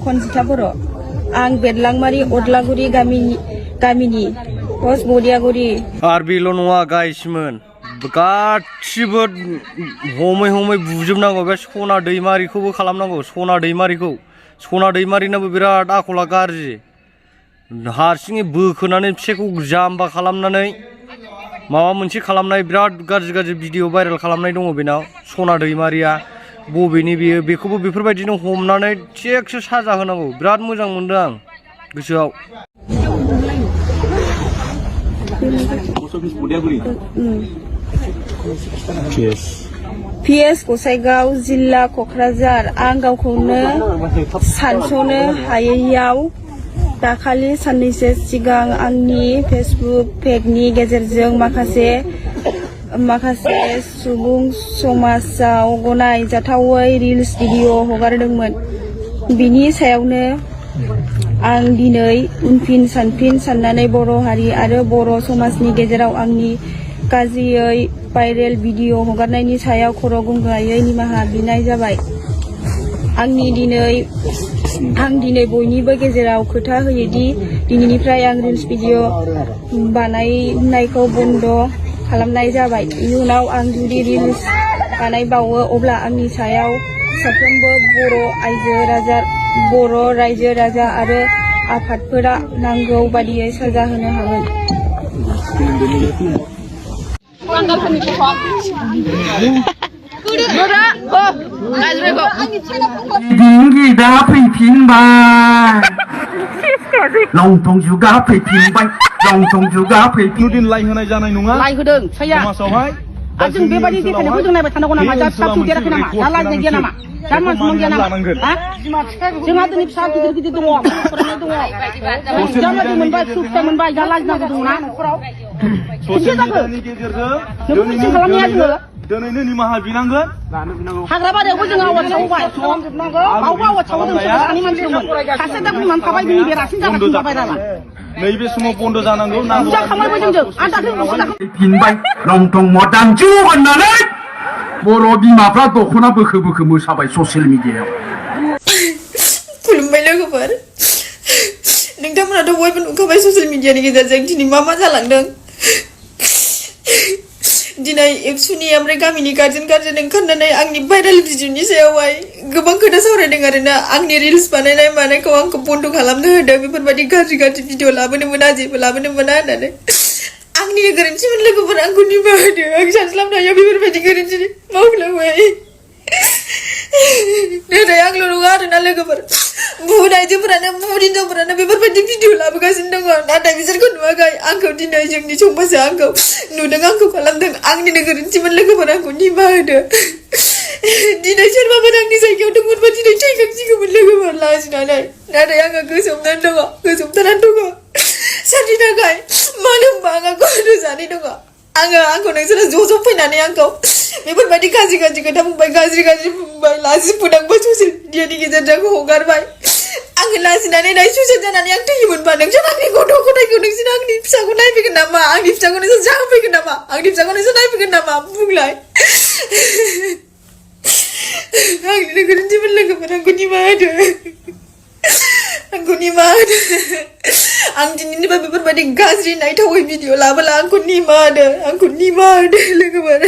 Konjitha Boro. Ang Bedlangmari Odlaguri Gaomini. Pos Bodiaguri. Arbilo noa gaismoन गासिबो हमै बुजोबनांगौ बे सना दैमारिखौबो खालामनांगौ सना दैमारिनाबो बिराद आखला गाज्रि हारसिङै बोखोनानै फिसायखौ जाम्बा खालामनानै माबा मोनसे खालामनाय बिराद गाज्रि भिडिअ भाइरेल खालामनाय दङ बेनाव सना दैमारिया बबेनि बियो बेखौबो बेफोरबायदिनो हमनानै थिगसे साजा होनांगौ बिराद मोजां मोनदों आं गोसोआव PS Gonainanwi जिल्ला क'क्राझार आं गावखौनो सानस'नो हायैयाव दाखालि साननैसो सिगां आंनि फेसबुक पेजनि गेजेरजों माखासे सुबुं समाजाव गनायजाथावै रिल्स भिडिअ हगारदोंमोन बिनि सायावनो आं दिनै उनफिन सानफिन साननानै बर' हारि आरो बर' समाजनि गेजेराव आंनि गाज्रियै भाइरेल भिडिअ हगारनायनि सायाव खर' गंगायै निमाहा बिनाय जाबाय आं दिनै बयनिबो गेजेराव खोथा होयोदि दिनैनिफ्राय आं रिल्स भिडिअ बानायनायखौ बन्द खालामनाय जाबाय इयुनाव आं जुदि रिल्स बानायबावो अब्ला आंनि सायाव साफ्रोमबो बर' रायजो राजा आरो आफादफोरा नांगौ बादियै साजा होनो हागोन Dinwi दा फैफिनबाय लंथं जुगा फैफिनबाय लंथं जुगा फैफिन लाइ होनाय जानाय नङा लाइ होदों साया समाजावहाय जों बेबायदि देखायनायखौ जों नायबाय थानांगौ नामा जा फिसा फिसौ देराखै नामा दा लाइ गैया नामा दा मानसिमोन गैया नामा जोंहा दिनै फिसा गिदिर दङ फरायनाय दङ जामादि मोनबाय फिथाइ मोनबाय दा लाजिनांगौ दंना न'खराव ससियेल मिडियानि गेजेरजों जों खालामनाया जोङो दिनैनो निमाहा बिनांगोन हाग्रा बारियावबो जों आवाज सावबाय बावबो आवाज सावदों सानै मानसिमोन सासे दा बुंनानै थाबाय बिनि बेरासिन जागासिनो थाबाय दाना नैबे समाव बन्द जानांगौ बुरजा खामायबाय जोंजों आं दाख्लै फिनबाय लंथं मदां जु होननानै बर' बिमाफ्रा दख'ना बोखो मोसाबाय ससियेल मिडियायाव खुलुमबाय लोगोफोर नोंथांमोनाथ' बयबो नुखाबाय ससियेल मिडियानि गेजेरजों दिनै मा जालांदों दिनै एबसुनि ओमफ्राय गामिनि गार्जेन ओंखारनानै आंनि भाइरेल भिडिअनि सायावहाय गोबां खोथा सावरायदों आरोना आंनि रिल्स बानायनाय मानायखौ आंखौ बन्द खालामनो होदों बेफोरबायदि गाज्रि भिडिअ लाबोनो मोना जेबो लाबोनो मोना होननानै आंनि गोरोन्थिमोन लोगोफोर आंखौ निमाहा होदो आं सानस्लाबनो हाया बेफोरबायदि गोरोन्थि मावफ्लांबाय नाथाय आंल' नङा आरोना लोगोफोर बुहुत आइजोफोरानो बुहुत हिनजावफोरानो बेफोरबायदि भिडिअ लाबोगासिनो दङ नाथाय बिसोरखौ नुवाखै आंखौ दिनै जोंनि समाजा आंखौ नुदों आंखौ खालामदों आंनिनो गोरोन्थिमोन लोगोफोर आंखौ निमाहा होदो दिनै सोरबाफोर आंनि जायगायाव दंमोनबा दिनै थैखांसिगौमोन लोगोफोर लाजिनानै नाथाय आङो गोसोमथानानै दङ सोरनि थाखाय मानो होनबा आंहा गथ' जानाय दङ आंखौ नोंसोरो ज' फैनानै आंखौ बेफोरबायदि गाज्रि खोथा बुंबाय गाज्रि बुंबाय लाजि फोनांबाय ससियेल मिडियानि गेजेरजों हगारबाय आङो लाजिनानै दायो सुइसाइड जानानै आं थैयोमोनबा नोंसोर आंनि गथ' गथायखौ नोंसोर आंनि फिसाखौ नायफैगोन नामा आंनि फिसाखौ नोंसोर जाहोफैगोन नामा आंनि फिसाखौ नोंसोर नायफैगोन नामा बुंलाय आंनिनो गोरोन्थिमोन लोगोफोर आंखौ निमाहा होदो आं दिनैनिफ्राय बेफोरबायदि गाज्रि नायथावै भिडिअ लाबोला आंखौ निमाहा होदो लोगोफोर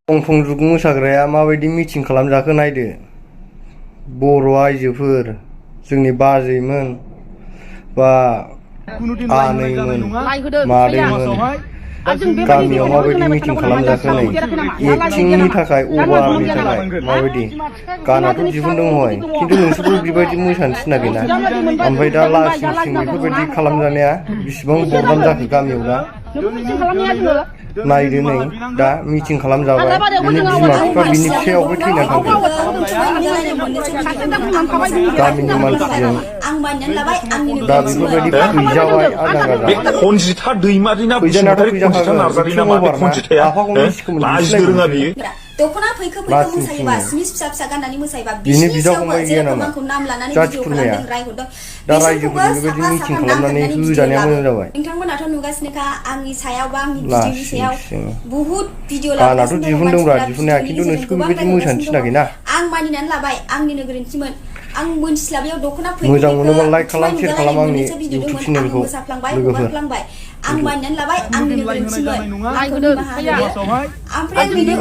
गंथं जुग मोसाग्राया माबायदि मिटिं खालामजाखो नायदो बर' आइजोफोर जोंनि बाजैमोन बा आनैमोन मादैमोन गामियाव माबायदि मिटिं खालामजाखो नै एक्टिंनि थाखाय अभारनि थाखाय माबायदि गानाथ' दिहुनदों हय खिन्थु नोंसोरबो बेबायदि मोसानो थिनाखैना ओमफ्राय दा लासिं बेफोरबायदि खालामजानाया बिसिबां बरदाम जाखो गामियाव दा नायदो नै दा मिटिं खालामजाबाय बिनि बिमा बिफा बिनि फिसायावबो थैना थांदों गामिनि मानसिजों दा बेफोरबायदि फैजाबाय आजां गाजां खनजिथा दैमारिना बसुमतारी खनजिथा नार्जारिना मा बे खनजिथाया लाजिनो रोङा बियो दख'ना फैखो मोसायोबा स्मिस फिसा फिसा गाननानै मोसायोबा बिनि बिसिनि बिदा सायावबो फंबाय गैया जेरेखम नामा आंखौ नाम लानानै जाथि भिडिअ खुरमाया खालामदों रायहरदों दा बिसोरखौबो रायजोफोरनि बेबायदि साफा मिटिं साफा नाम खालामनानै होनानै भिडिअ होजानाया लाबो मोजां जाबाय नोंथांमोनाथ' नुगासिनोखा आंनि सायाव बा आंनि लासिं भिडिअनि सायाव सिं बुहुत भिडिअ आंनाथ' लाबोगासिनो दङ दिहुनदोंब्रा मानसिफोरा दिहुननाया भिडिअनि खिन्थु गेजेरजों नोंसोरखौ गोबां बेबायदि मोसानो रायहरगासिनो थिनाखैना दङ आं मानिनानै लाबाय आंनिनो गोरोन्थिमोन आं मोनथिस्लाबियाव दख'ना मोजां मोनोबा फैखो लाइक खालाम खुमाय शेयार नुजालायनाय खालाम आंनि मोननैसो भिडिअ इउटुब दंमोन आङो चेनेलखौ मोसाफ्लांबाय लोगोफोर हगारफ्लांबाय आं मानिनानै लाबाय आंनिनो गोरोन्थिमोन लाइक होदों ओमफ्राय आं बिनि